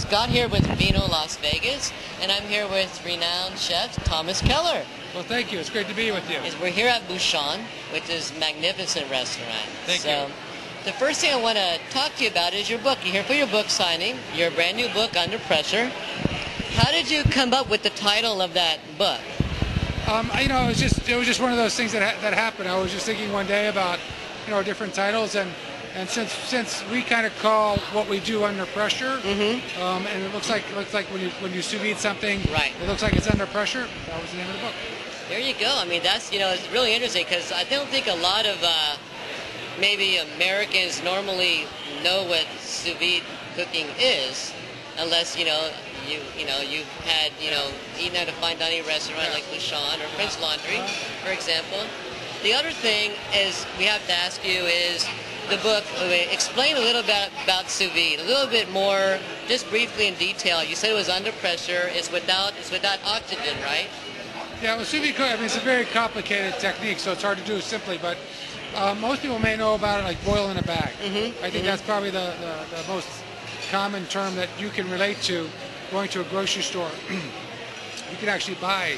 Scott here with Vino Las Vegas, and I'm here with renowned chef Thomas Keller. Well, thank you. It's great to be with you. We're here at Bouchon, which is a magnificent restaurant. Thank you. The first thing I want to talk to you about is your book. You're here for your book signing, your brand new book, Under Pressure. How did you come up with the title of that book? It was just one of those things that happened. I was just thinking one day about, different titles, and since we kind of call what we do under pressure, and it looks like when you sous vide something, right, it looks like it's under pressure. That was the name of the book. There you go. I mean, that's it's really interesting because I don't think a lot of maybe Americans normally know what sous vide cooking is, unless you've had eaten at a fine dining restaurant like Bouchon or French Laundry, for example. The other thing is we have to ask you is the book. Explain a little bit about sous vide, a little bit more, just briefly in detail. You said it was under pressure. It's without oxygen, right? Yeah, well, sous vide cooking, it's a very complicated technique, so it's hard to do simply. But most people may know about it like boil in a bag. I think that's probably the most common term that you can relate to going to a grocery store. You can actually buy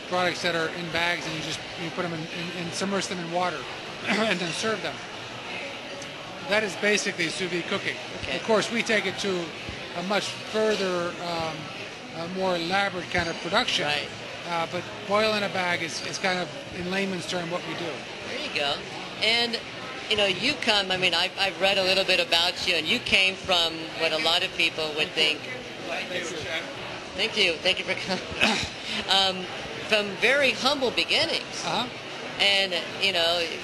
products that are in bags, and you put them in submerge them in water and then serve them. That is basically sous vide cooking. Okay. Of course, we take it to a much further, more elaborate kind of production. Right. But boil in a bag is kind of, in layman's term, what we do. There you go. And you come. I mean, I've read a little bit about you, and you came from what a lot of people would think. Thank you. Thank you for coming. From very humble beginnings. And,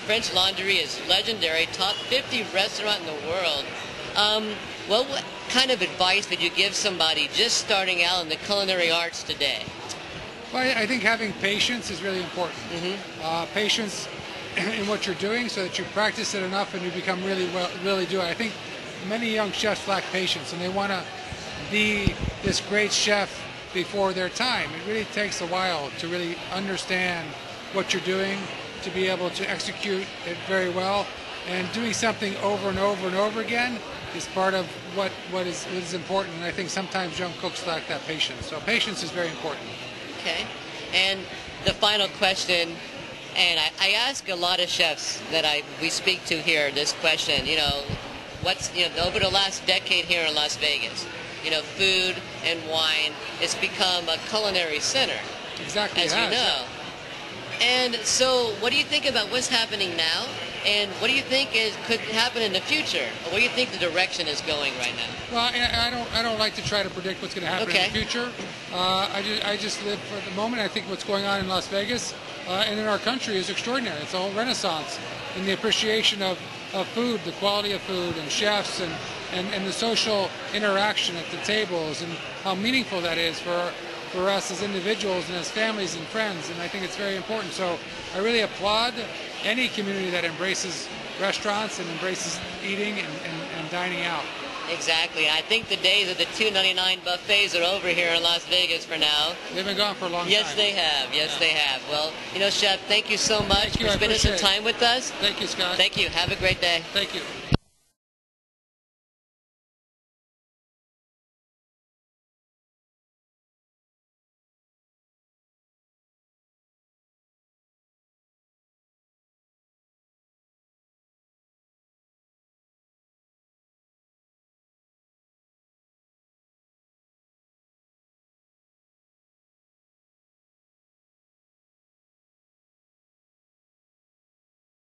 French Laundry is legendary, top 50 restaurant in the world. What kind of advice would you give somebody just starting out in the culinary arts today? Well, I think having patience is really important. Patience in what you're doing so that you practice it enough and you become really do it. I think many young chefs lack patience and they want to be this great chef before their time. It really takes a while to really understand what you're doing, to be able to execute it very well, and doing something over and over and over again is part of what is important, and I think sometimes young cooks lack that patience. So patience is very important. Okay. And the final question, and I ask a lot of chefs that we speak to here this question, what's, over the last decade here in Las Vegas, food and wine, it's become a culinary center. Exactly. As you know. And so what do you think about what's happening now? And what do you think could happen in the future? Or what do you think the direction is going right now? Well, I don't like to try to predict what's going to happen in the future. I just live for the moment. I think what's going on in Las Vegas and in our country is extraordinary. It's a whole renaissance in the appreciation of food, the quality of food, and chefs, and the social interaction at the tables, and how meaningful that is for us as individuals and as families and friends, and I think it's very important. So I really applaud any community that embraces restaurants and embraces eating and dining out. Exactly. I think the days of the $2.99 buffets are over here in Las Vegas for now. They've been gone for a long time. Yes, they have. Yes, they have. Well, Chef, thank you so much for spending some time with us. Thank you, Scott. Thank you. Have a great day. Thank you.